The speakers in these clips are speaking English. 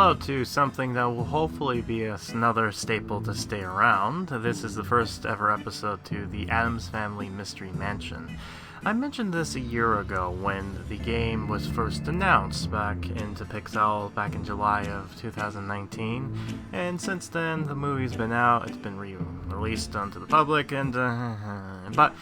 hello to something that will hopefully be another staple to stay around. This is the first ever episode to the Addams Family Mystery Mansion. I mentioned this a year ago when the game was first announced back into Pixowl back in July of 2019, and since then the movie's been out, it's been released onto the public, and but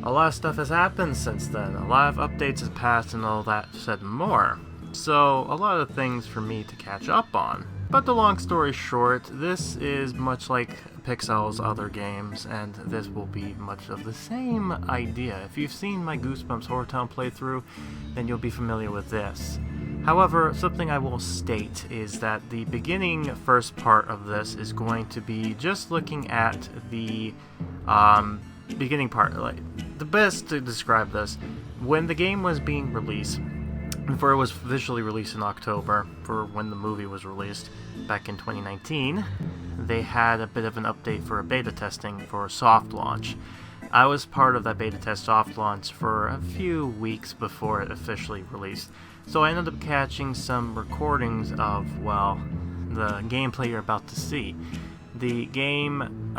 a lot of stuff has happened since then. A lot of updates have passed and all that said and more. So, a lot of things for me to catch up on. But the long story short, this is much like Pixow's other games, and this will be much of the same idea. If you've seen my Goosebumps Horror Town playthrough, then you'll be familiar with this. However, something I will state is that the beginning first part of this is going to be just looking at the beginning part. Like, the best to describe this, when the game was being released, before it was officially released in October, for when the movie was released back in 2019, they had a bit of an update for a beta testing for a soft launch. I was part of that beta test soft launch for a few weeks before it officially released, so I ended up catching some recordings of, well, the gameplay you're about to see. The game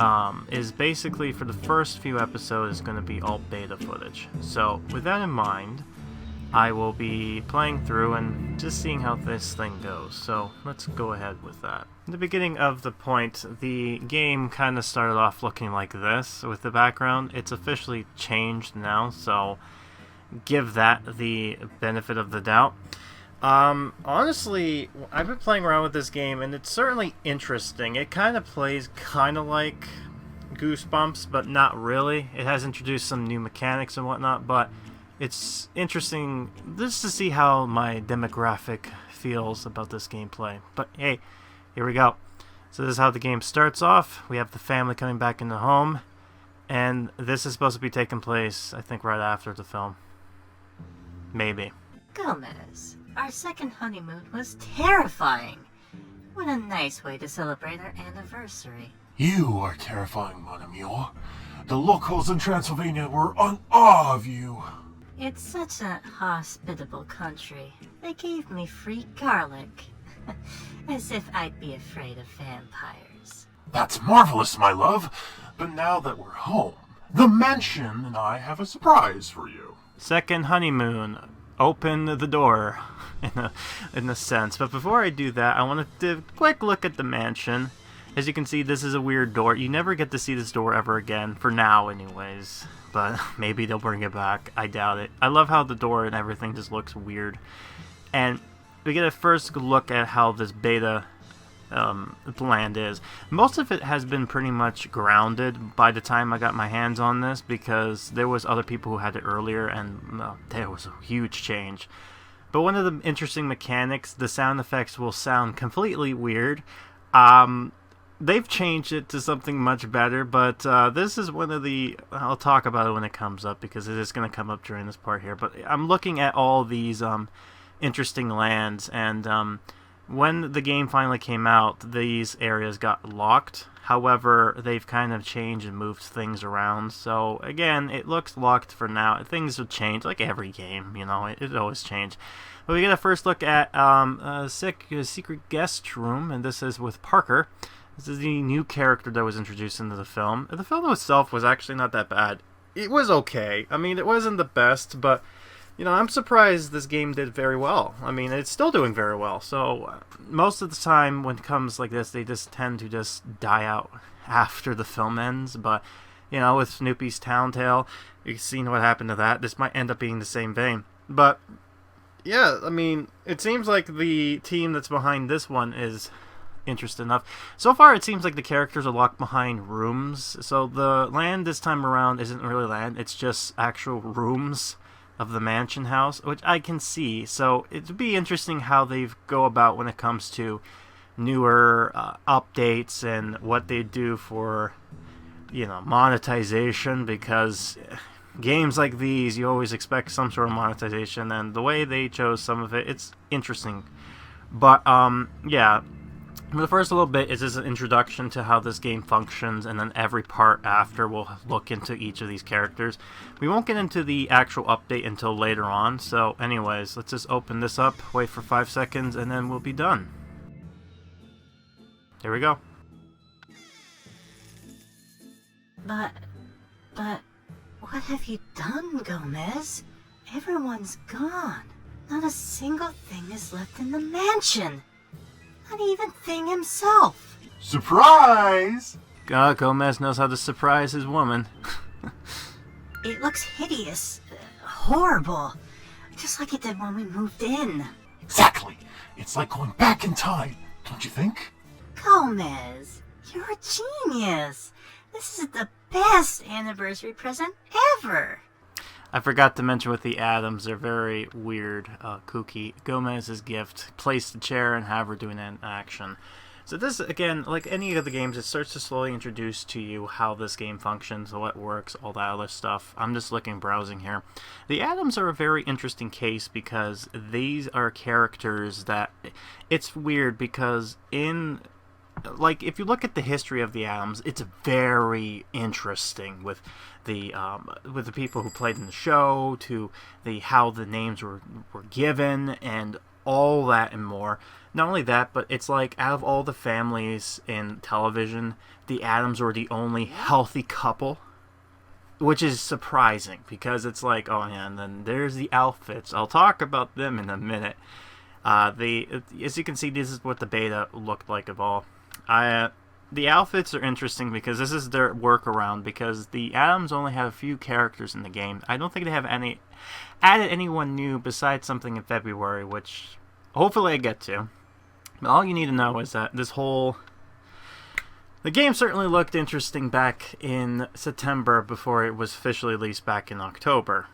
is basically, for the first few episodes, going to be all beta footage. So, with that in mind, I will be playing through and just seeing how this thing goes, so let's go ahead with that. In the beginning of the point, the game kind of started off looking like this with the background. It's officially changed now, so give that the benefit of the doubt. Honestly, I've been playing around with this game, and it's certainly interesting. It kind of plays kind of like Goosebumps, but not really. It has introduced some new mechanics and whatnot, but it's interesting just to see how my demographic feels about this gameplay. But hey, here we go. So this is how the game starts off. We have the family coming back in the home, and this is supposed to be taking place, I think, right after the film. Maybe. Gomez, our second honeymoon was terrifying. What a nice way to celebrate our anniversary. You are terrifying, mon amour. The locals in Transylvania were in awe of you. It's such a hospitable country. They gave me free garlic. As if I'd be afraid of vampires. That's marvelous, my love. But now that we're home, the mansion and I have a surprise for you. Second honeymoon. Open the door, in a sense. But before I do that, I want to do a quick look at the mansion. As you can see, this is a weird door. You never get to see this door ever again, for now anyways. But maybe they'll bring it back. I doubt it. I love how the door and everything just looks weird. And we get a first look at how this beta land is. Most of it has been pretty much grounded by the time I got my hands on this, because there was other people who had it earlier, and there was a huge change. But one of the interesting mechanics, the sound effects will sound completely weird. They've changed it to something much better, but this is one of the... I'll talk about it when it comes up, because it is going to come up during this part here. But I'm looking at all these interesting lands, and when the game finally came out, these areas got locked. However, they've kind of changed and moved things around. So, again, it looks locked for now. Things will change, like every game, you know, it always changes. But we get a first look at a secret guest room, and this is with Parker. This is the new character that was introduced into the film. The film itself was actually not that bad. It was okay. I mean, it wasn't the best, but, you know, I'm surprised this game did very well. I mean, it's still doing very well. So, most of the time when it comes like this, they just tend to just die out after the film ends. But, you know, with Snoopy's Town Tale, you've seen what happened to that. This might end up being the same vein. But, yeah, I mean, it seems like the team that's behind this one is interesting enough. So far, it seems like the characters are locked behind rooms. So the land this time around isn't really land. It's just actual rooms of the mansion house, which I can see. So it'd be interesting how they go about when it comes to newer updates and what they do for, you know, monetization, because games like these, you always expect some sort of monetization, and the way they chose some of it, it's interesting. But, yeah, the first little bit is just an introduction to how this game functions, and then every part after we'll look into each of these characters. We won't get into the actual update until later on, so anyways, let's just open this up, wait for 5 seconds, and then we'll be done. There we go. But, what have you done, Gomez? Everyone's gone. Not a single thing is left in the mansion. Not even Thing himself. Surprise! Gomez knows how to surprise his woman. It looks hideous. Horrible. Just like it did when we moved in. Exactly. It's like going back in time, don't you think? Gomez, you're a genius. This is the best anniversary present ever. I forgot to mention with the Addams, they're very weird, kooky. Gomez's gift, place the chair and have her doing an action. So this, again, like any of the games, it starts to slowly introduce to you how this game functions, what works, all that other stuff. I'm just browsing here. The Addams are a very interesting case because these are characters that, it's weird because like, if you look at the history of the Addams, it's very interesting with the people who played in the show, to how the names were given, and all that and more. Not only that, but it's like, out of all the families in television, the Addams were the only healthy couple, which is surprising, because it's like, oh yeah, and then there's the outfits. I'll talk about them in a minute. As you can see, this is what the beta looked like of all. The outfits are interesting because this is their workaround, because the Addams only have a few characters in the game. I don't think they have added anyone new besides something in February, which hopefully I get to. But all you need to know is that the game certainly looked interesting back in September before it was officially released back in October.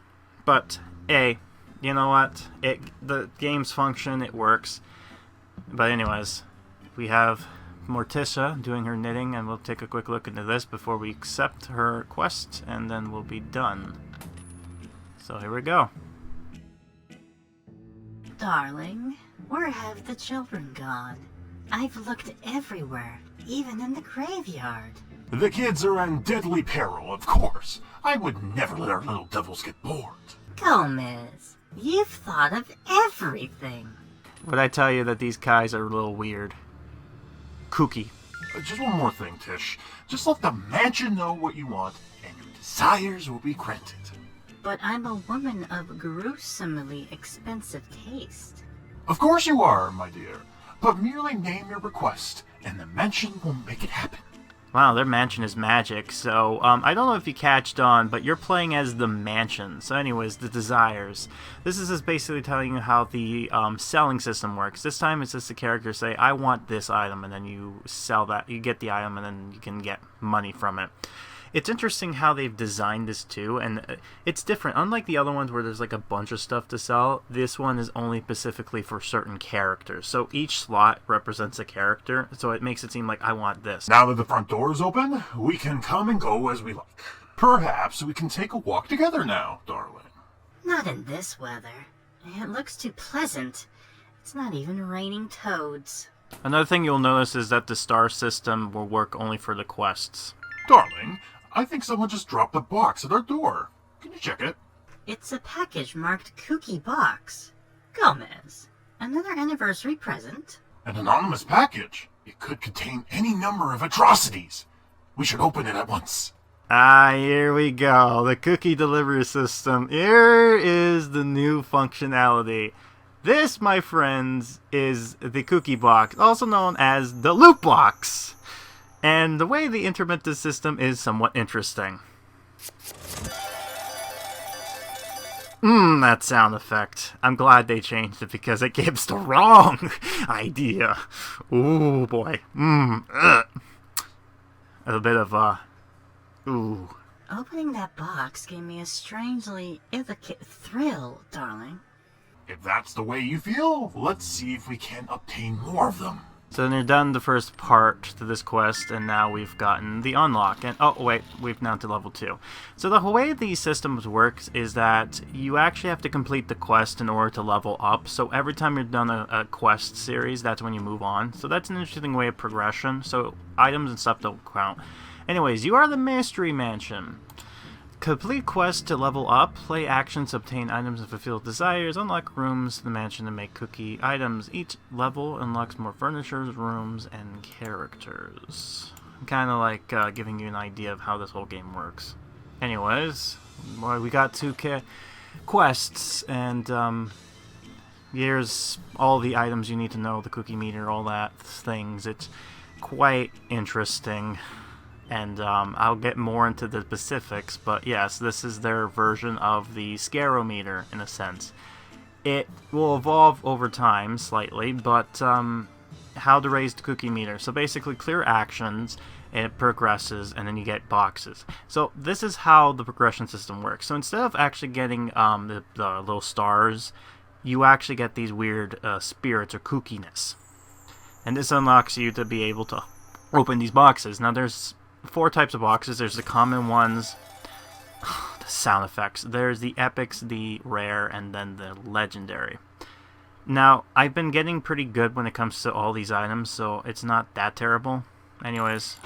But, you know what? The game's function, it works. But anyways, we have Morticia doing her knitting, and we'll take a quick look into this before we accept her quest, and then we'll be done. So here we go. Darling, where have the children gone? I've looked everywhere, even in the graveyard. The kids are in deadly peril, of course. I would never let our little devils get bored. Gomez, you've thought of everything. Would I tell you that these guys are a little weird? Kooky. Just one more thing, Tish. Just let the mansion know what you want, and your desires will be granted. But I'm a woman of gruesomely expensive taste. Of course you are, my dear. But merely name your request, and the mansion will make it happen. Wow, their mansion is magic. So, I don't know if you catched on, but you're playing as the mansion. So anyways, the desires. This is just basically telling you how the selling system works. This time it's just the character say, I want this item, and then you sell that. You get the item, and then you can get money from it. It's interesting how they've designed this too, and it's different. Unlike the other ones where there's like a bunch of stuff to sell, this one is only specifically for certain characters. So each slot represents a character, so it makes it seem like I want this. Now that the front door is open, we can come and go as we like. Perhaps we can take a walk together now, darling. Not in this weather. It looks too pleasant. It's not even raining toads. Another thing you'll notice is that the star system will work only for the quests. Darling, I think someone just dropped a box at our door. Can you check it? It's a package marked Kookie Box. Gomez, another anniversary present? An anonymous package. It could contain any number of atrocities. We should open it at once. Ah, here we go. The cookie delivery system. Here is the new functionality. This, my friends, is the cookie box, also known as the loot box. And the way they implement this system is somewhat interesting. That sound effect. I'm glad they changed it because it gives the wrong idea. Ooh, boy. A bit of, ooh. Opening that box gave me a strangely intricate thrill, darling. If that's the way you feel, let's see if we can obtain more of them. So then you're done the first part to this quest, and now we've gotten the unlock. And oh wait, we've now to level 2. So the way these systems works is that you actually have to complete the quest in order to level up. So every time you're done a quest series, that's when you move on. So that's an interesting way of progression. So items and stuff don't count. Anyways, you are the Mystery Mansion. Complete quests to level up, play actions, obtain items and fulfill desires, unlock rooms in the mansion to make cookie items. Each level unlocks more furniture, rooms, and characters. Kind of like giving you an idea of how this whole game works. Anyways, well, we got 2 quests, and here's all the items you need to know, the cookie meter, all that things. It's quite interesting. And I'll get more into the specifics, but yes, this is their version of the Scarometer, in a sense. It will evolve over time, slightly, but how to raise the cookie meter. So basically, clear actions, and it progresses, and then you get boxes. So this is how the progression system works. So instead of actually getting the little stars, you actually get these weird spirits, or kookiness. And this unlocks you to be able to open these boxes. Now, there's 4 types of boxes. There's the common ones, the sound effects. There's the epics, the rare, and then the legendary. Now, I've been getting pretty good when it comes to all these items, so it's not that terrible. Anyways,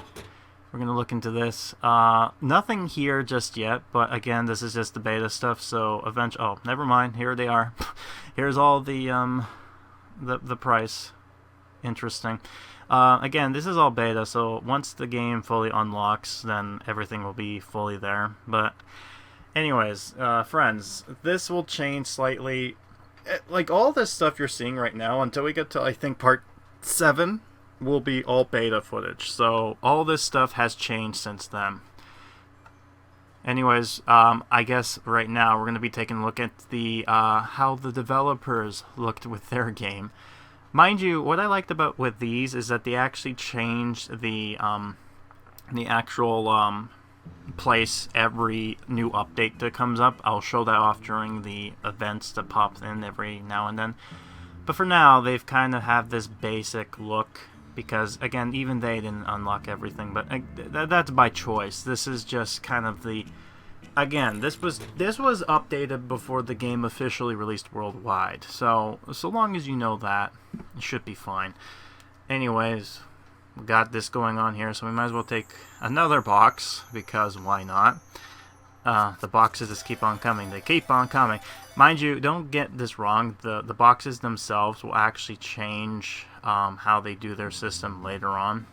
we're going to look into this. Nothing here just yet, but again, this is just the beta stuff, so eventually... Oh, never mind. Here they are. Here's all the price. Interesting. Again, this is all beta, so once the game fully unlocks, then everything will be fully there. But anyways, friends, this will change slightly. Like, all this stuff you're seeing right now, until we get to, I think, part 7, will be all beta footage. So all this stuff has changed since then. Anyways, I guess right now we're going to be taking a look at the how the developers looked with their game. Mind you, what I liked about with these is that they actually changed the actual place every new update that comes up. I'll show that off during the events that pop in every now and then. But for now, they've kind of have this basic look because, again, even they didn't unlock everything. But that's by choice. This is just kind of the... Again, this was updated before the game officially released worldwide. So long as you know that, it should be fine. Anyways, we got this going on here, so we might as well take another box, because why not? The boxes just keep on coming. They keep on coming. Mind you, don't get this wrong. The boxes themselves will actually change how they do their system later on.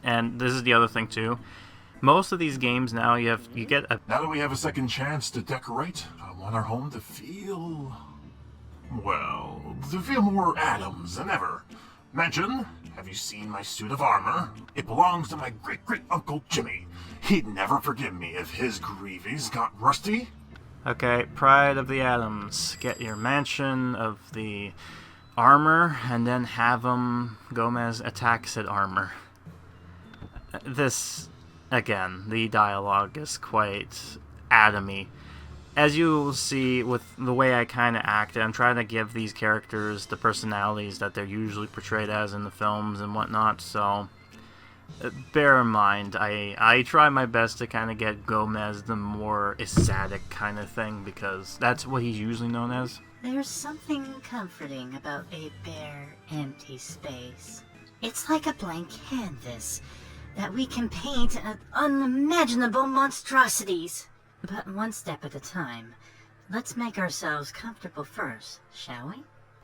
And this is the other thing too. Most of these games now, you get a... Now that we have a second chance to decorate, I want our home to feel... Well, to feel more Addams than ever. Mention, have you seen my suit of armor? It belongs to my great-great-uncle Jimmy. He'd never forgive me if his greaves got rusty. Okay, Pride of the Addams. Get your mansion of the armor, and then have Gomez attack said armor. This... Again, the dialogue is quite Adam-y. As you'll see with the way I kind of acted, I'm trying to give these characters the personalities that they're usually portrayed as in the films and whatnot, so bear in mind, I try my best to kind of get Gomez the more ecstatic kind of thing, because that's what he's usually known as. There's something comforting about a bare, empty space. It's like a blank canvas that we can paint unimaginable monstrosities. But one step at a time. Let's make ourselves comfortable first, shall we?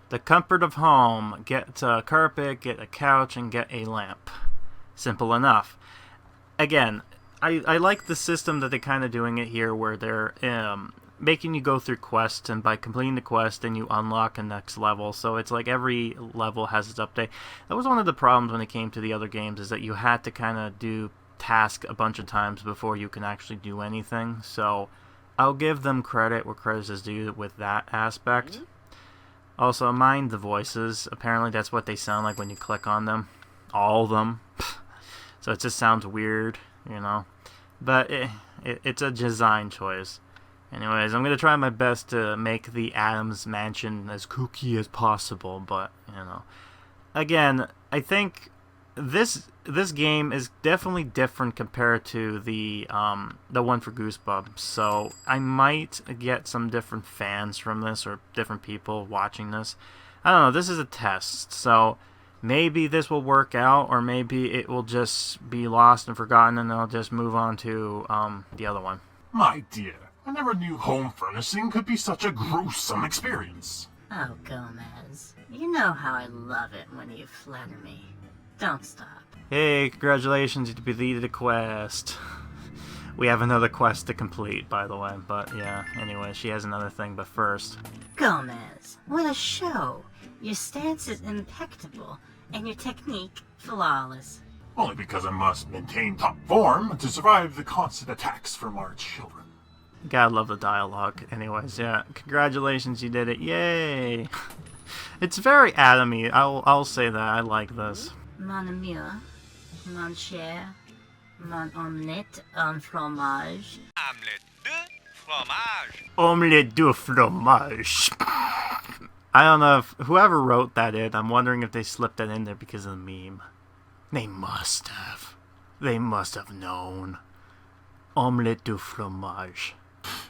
The comfort of home. Get a carpet, get a couch, and get a lamp. Simple enough. Again, I like the system that they're kind of doing it here, where they're making you go through quests, and by completing the quest, then you unlock a next level. So it's like every level has its update. That was one of the problems when it came to the other games, is that you had to kind of do task a bunch of times before you can actually do anything. So I'll give them credit where credit is due with that aspect. Also, mind the voices. Apparently that's what they sound like when you click on them. All of them. So it just sounds weird, you know. But it's a design choice. Anyways, I'm going to try my best to make the Addams mansion as kooky as possible, but, you know. Again, I think this game is definitely different compared to the one for Goosebumps, so I might get some different fans from this, or different people watching this. I don't know, this is a test, so maybe this will work out, or maybe it will just be lost and forgotten, and I'll just move on to the other one. My dear, I never knew home furnishing could be such a gruesome experience. Oh, Gomez, you know how I love it when you flatter me. Don't stop. Hey, congratulations, you completed a quest. We have another quest to complete, by the way, but yeah, anyway, she has another thing, but first. Gomez, what a show! Your stance is impeccable, and your technique flawless. Only because I must maintain top form to survive the constant attacks from our children. Gotta love the dialogue. Anyways, yeah, congratulations, you did it. Yay! It's very Adam-y. I'll say that. I like this. Mon amour, mon cher, mon omelette en fromage. Omelette de fromage. Omelette du fromage. I don't know if whoever wrote that in, I'm wondering if they slipped that in there because of the meme. They must have. They must have known. Omelette du fromage.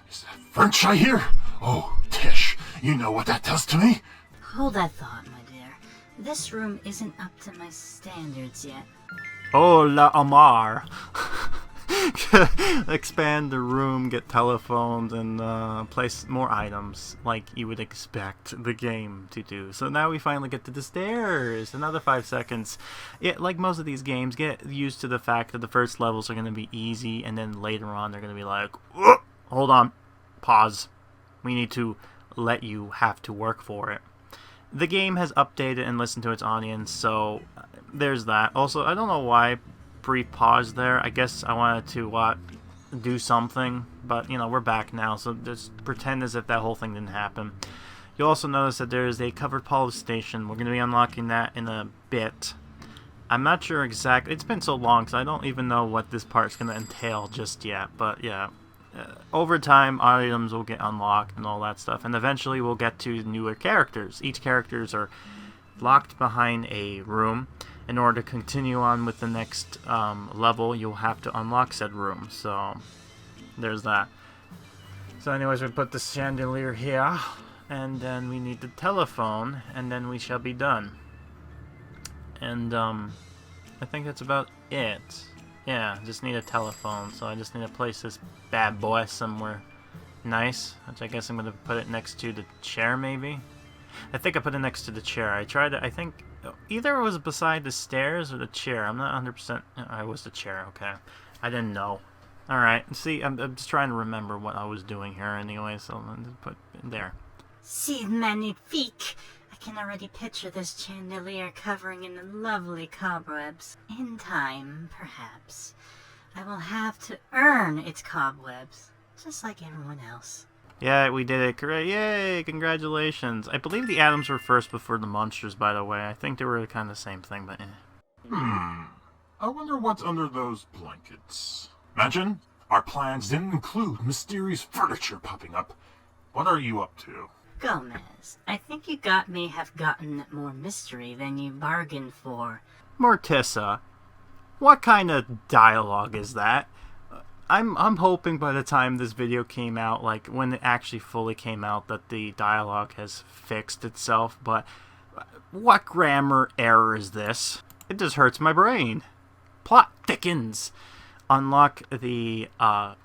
Is that French I hear? Oh, Tish, you know what that does to me? Hold that thought, my dear. This room isn't up to my standards yet. Oh la Amar. Expand the room, get telephones, and place more items like you would expect the game to do. So now we finally get to the stairs. Another 5 seconds. Yeah, like most of these games, get used to the fact that the first levels are going to be easy, and then later on they're going to be like, hold on, pause. We need to let you have to work for it. The game has updated and listened to its audience, so there's that. Also, I don't know why brief pause there. I guess I wanted to do something, but you know, we're back now, so just pretend as if that whole thing didn't happen. You'll also notice that there is a covered police station. We're going to be unlocking that in a bit. I'm not sure exactly. It's been so long, so I don't even know what this part's going to entail just yet, but yeah. Over time, items will get unlocked and all that stuff, and eventually we'll get to newer characters. Each characters are locked behind a room. In order to continue on with the next level, you'll have to unlock said room. So, there's that. So anyways, we put the chandelier here, and then we need the telephone, and then we shall be done. And, I think that's about it. Yeah, just need a telephone, so I just need to place this bad boy somewhere nice, which I guess I'm going to put it next to the chair, maybe? I think I put it next to the chair. I tried to, I think, either it was beside the stairs or the chair. I'm not 100%, it was the chair, okay. I didn't know. Alright, see, I'm just trying to remember what I was doing here anyway, so I'm going to put it there. C'est magnifique! I can already picture this chandelier covering in lovely cobwebs. In time, perhaps, I will have to earn its cobwebs, just like everyone else. Yeah, we did it. Correct. Yay, congratulations. I believe the Addams were first before the monsters, by the way. I think they were kind of the same thing, but I wonder what's under those blankets. Imagine our plans didn't include mysterious furniture popping up. What are you up to? Gomez, I think you may have gotten more mystery than you bargained for. Morticia, what kind of dialogue is that? I'm hoping by the time this video came out, like when it actually fully came out, that the dialogue has fixed itself, but what grammar error is this? It just hurts my brain. Plot thickens. Unlock the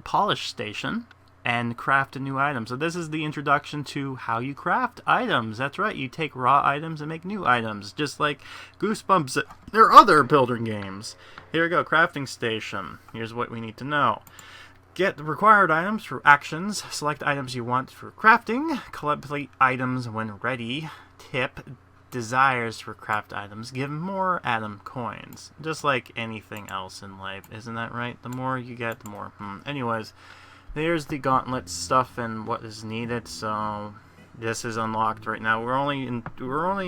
polish station and craft a new item. So this is the introduction to how you craft items. That's right, you take raw items and make new items, just like Goosebumps or other building games. Here we go, crafting station. Here's what we need to know. Get the required items for actions. Select items you want for crafting. Complete items when ready. Tip: desires for craft items give more Atom coins. Just like anything else in life, isn't that right? The more you get, the more. Anyways, there's the gauntlet stuff and what is needed. So this is unlocked right now. We're only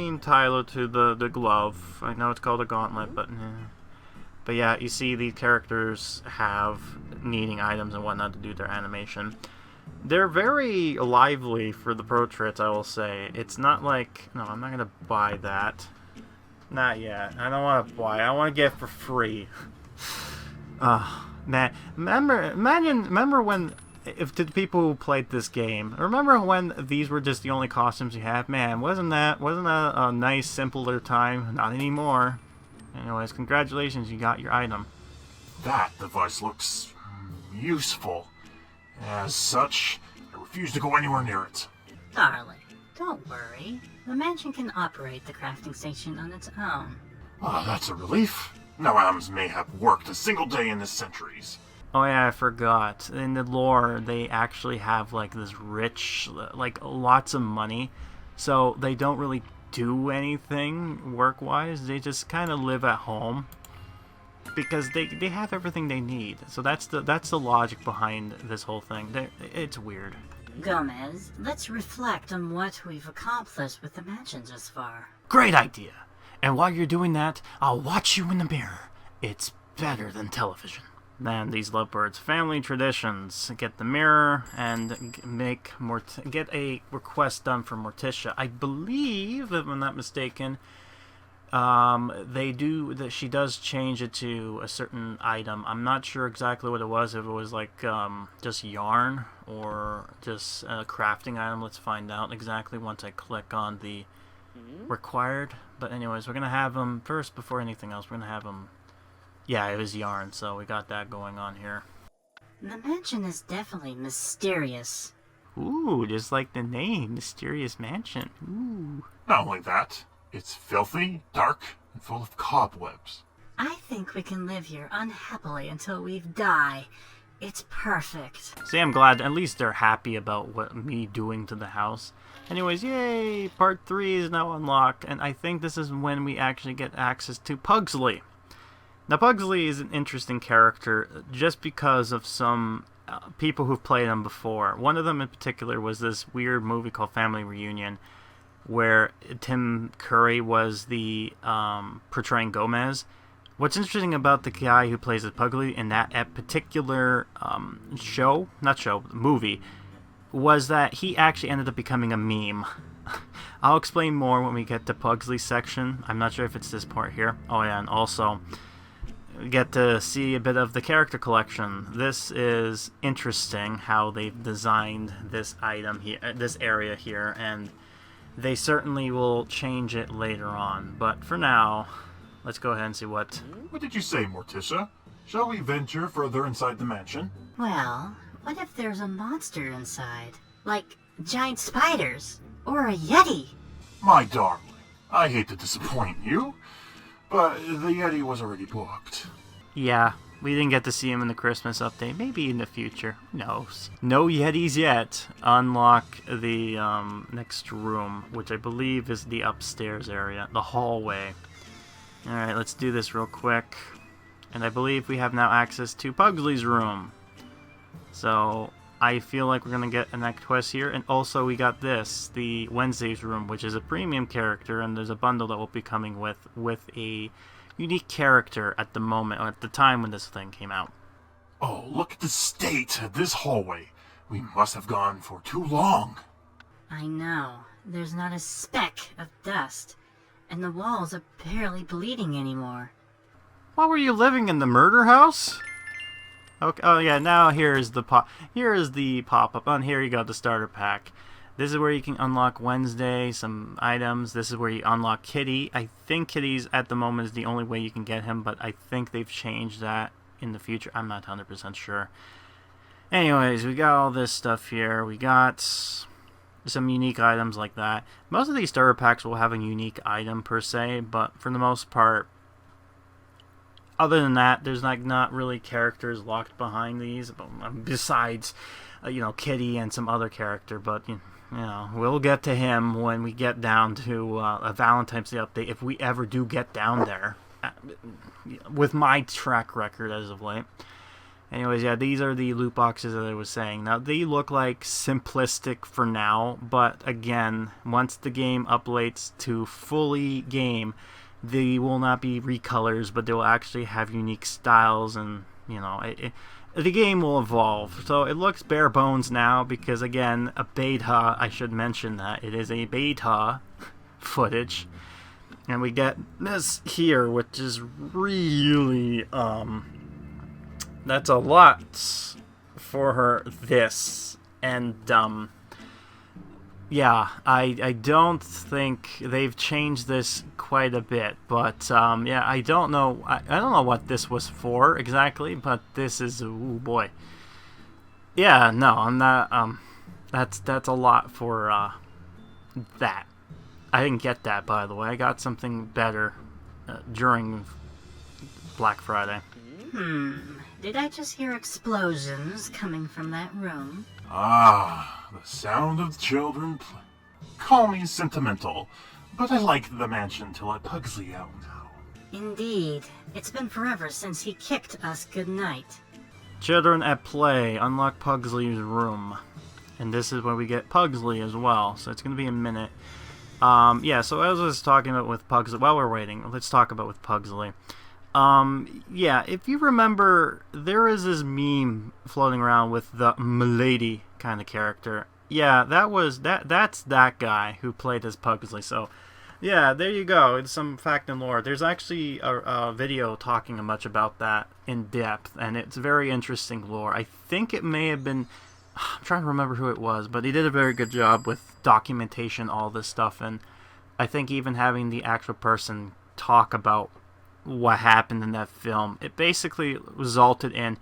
entitled to the glove. I know it's called a gauntlet, but yeah, you see the characters have needing items and whatnot to do their animation. They're very lively for the portraits, I will say. It's not like, no, I'm not gonna buy that. Not yet. I don't want to buy it. I want to get it for free. Man, remember when, if to the people who played this game, remember when these were just the only costumes you had? Man, wasn't that a nice, simpler time? Not anymore. Anyways, congratulations, you got your item. That device looks useful. As such, I refuse to go anywhere near it. Darling, don't worry. The mansion can operate the crafting station on its own. Ah, that's a relief. No Addams may have worked a single day in the centuries. Oh yeah, I forgot. In the lore, they actually have like this rich, like lots of money, so they don't really do anything work-wise. They just kind of live at home because they have everything they need. So that's the logic behind this whole thing. It's weird. Gomez, let's reflect on what we've accomplished with the mansion thus far. Great idea. And while you're doing that, I'll watch you in the mirror. It's better than television. Man, these lovebirds. Family traditions. Get the mirror and get a request done for Morticia. I believe, if I'm not mistaken, she does change it to a certain item. I'm not sure exactly what it was. If it was like just yarn or just a crafting item. Let's find out exactly once I click on the required. But anyways, we're gonna have them first before anything else. We're gonna have them. Yeah, it was yarn, so we got that going on here. The mansion is definitely mysterious. Ooh, just like the name, Mysterious Mansion. Ooh. Not only that, it's filthy, dark, and full of cobwebs. I think we can live here unhappily until we die. It's perfect. See, I'm glad at least they're happy about what me doing to the house. Anyways, yay! Part 3 is now unlocked, and I think this is when we actually get access to Pugsley. Now, Pugsley is an interesting character just because of some people who've played him before. One of them in particular was this weird movie called Family Reunion, where Tim Curry was the portraying Gomez. What's interesting about the guy who plays as Pugsley in that particular movie, was that he actually ended up becoming a meme. I'll explain more when we get to Pugsley's section. I'm not sure if it's this part here. Oh yeah, and also get to see a bit of the character collection. This is interesting how they've designed this item here, this area here, and they certainly will change it later on. But for now, let's go ahead and see what... What did you say, Morticia? Shall we venture further inside the mansion? Well, what if there's a monster inside? Like giant spiders? Or a yeti? My darling, I hate to disappoint you, but the Yeti was already booked. Yeah, we didn't get to see him in the Christmas update. Maybe in the future. Who knows? No Yetis yet. Unlock the next room, which I believe is the upstairs area, the hallway. Alright, let's do this real quick. And I believe we have now access to Pugsley's room. So I feel like we're going to get a next quest here. And also we got this, the Wednesday's room, which is a premium character. And there's a bundle that will be coming with a unique character at the moment, or at the time when this thing came out. Oh, look at the state of this hallway. We must have gone for too long. I know. There's not a speck of dust. And the walls are barely bleeding anymore. Why were you living in the murder house? Okay. Oh yeah. Now here's the pop-up. And here you go, the starter pack. This is where you can unlock Wednesday, some items. This is where you unlock Kitty. I think Kitty's at the moment is the only way you can get him, but I think they've changed that in the future. I'm not 100% sure. Anyways, we got all this stuff here. We got some unique items like that. Most of these starter packs will have a unique item per se, but for the most part, other than that, there's like not really characters locked behind these, besides, Kitty and some other character. But we'll get to him when we get down to a Valentine's Day update, if we ever do get down there, with my track record as of late. Anyways, yeah, these are the loot boxes that I was saying. Now, they look like simplistic for now, but again, once the game updates to fully game, they will not be recolors, but they will actually have unique styles, and, the game will evolve. So it looks bare bones now because, again, a beta, I should mention that. It is a beta footage. And we get this here, which is really, that's a lot for her, this. And, yeah, I don't think they've changed this quite a bit, but yeah, I don't know what this was for exactly, but this is, oh boy, yeah, no, I'm not, that's a lot for, that. I didn't get that, by the way. I got something better during Black Friday. Did I just hear explosions coming from that room? Ah, the sound of children play. Call me sentimental, but I like the mansion to let Pugsley out now. Indeed. It's been forever since he kicked us goodnight. Children at play. Unlock Pugsley's room. And this is where we get Pugsley as well, so it's going to be a minute. Yeah, so as I was talking about with Pugsley, while we're waiting, let's talk about with Pugsley. Yeah, if you remember, there is this meme floating around with the Milady kind of character. Yeah, that's that guy who played as Pugsley, so yeah, there you go. It's some fact and lore. There's actually a video talking much about that in depth, and it's very interesting lore. I think it may have been... I'm trying to remember who it was, but he did a very good job with documentation, all this stuff, and I think even having the actual person talk about what happened in that film, it basically resulted in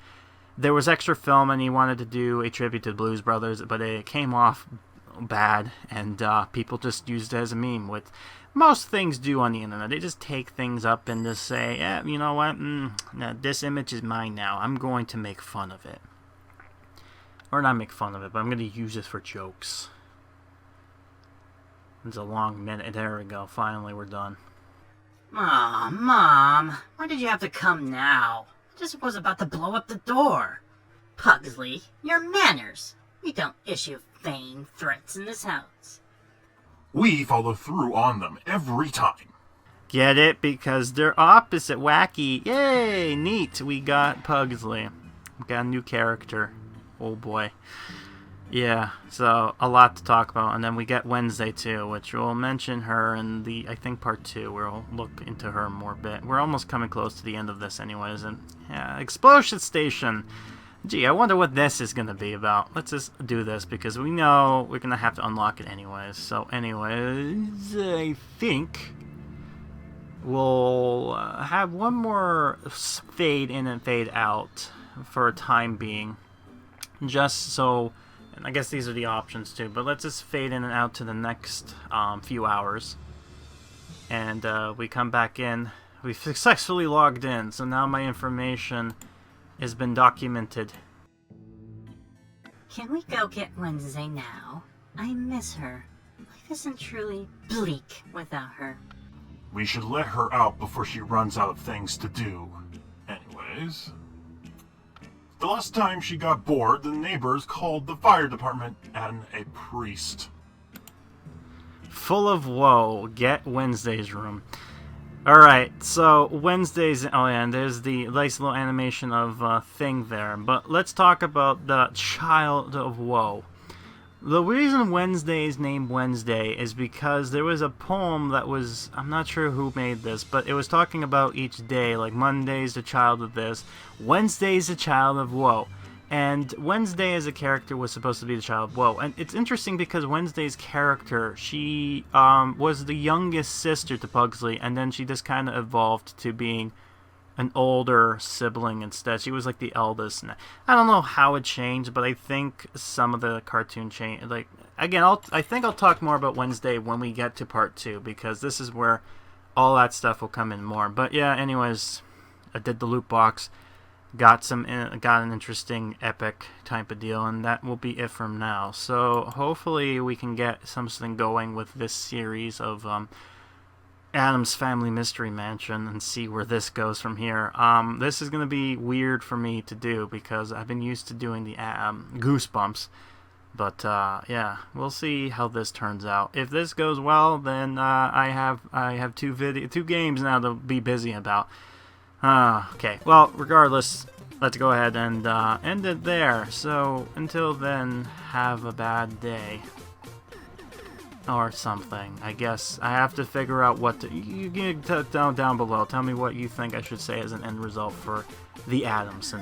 there was extra film and he wanted to do a tribute to the Blues Brothers, but it came off bad, and people just used it as a meme, with most things do on the internet. They just take things up and just say, yeah, you know what, no, this image is mine now, I'm going to make fun of it. Or not make fun of it, but I'm going to use this for jokes. It's a long minute. There we go. Finally, we're done. Aw, Mom. Why did you have to come now? I just was about to blow up the door. Pugsley, your manners. We don't issue vain threats in this house. We follow through on them every time. Get it? Because they're opposite. Wacky. Yay! Neat. We got Pugsley. We got a new character. Oh boy. Yeah, so a lot to talk about. And then we get Wednesday too, which we'll mention her in the, I think, part 2, where we'll look into her more bit. We're almost coming close to the end of this anyways. And yeah, Explosion Station. Gee, I wonder what this is going to be about. Let's just do this, because we know we're going to have to unlock it anyways. So anyways, I think we'll have one more fade in and fade out for a time being. Just so, and I guess these are the options too, but let's just fade in and out to the next few hours. And we come back in. We've successfully logged in, so now my information has been documented. Can we go get Wednesday now? I miss her. Life isn't truly bleak without her. We should let her out before she runs out of things to do. Anyways... The last time she got bored, the neighbors called the fire department and a priest. Full of woe. Get Wednesday's room. Alright, so Wednesday's... Oh yeah, and there's the nice little animation of thing there. But let's talk about the Child of Woe. The reason Wednesday is named Wednesday is because there was a poem that was... I'm not sure who made this, but it was talking about each day. Like, Monday's the child of this. Wednesday's the child of woe. And Wednesday as a character was supposed to be the child of woe. And it's interesting because Wednesday's character, she was the youngest sister to Pugsley, and then she just kind of evolved to being an older sibling instead. She was like the eldest. I don't know how it changed, but I think some of the cartoon changed. Like, again, I think I'll talk more about Wednesday when we get to part 2, because this is where all that stuff will come in more. But yeah, anyways, I did the loot box, got an interesting epic type of deal, and that will be it from now. So hopefully we can get something going with this series of Addams Family Mystery Mansion and see where this goes from here. This is going to be weird for me to do because I've been used to doing the Goosebumps. But yeah, we'll see how this turns out. If this goes well, then I have two games now to be busy about. Okay, well, regardless, let's go ahead and end it there. So until then, have a bad day. Or something. I guess I have to figure out what to... You down below. Tell me what you think I should say as an end result for the Addams.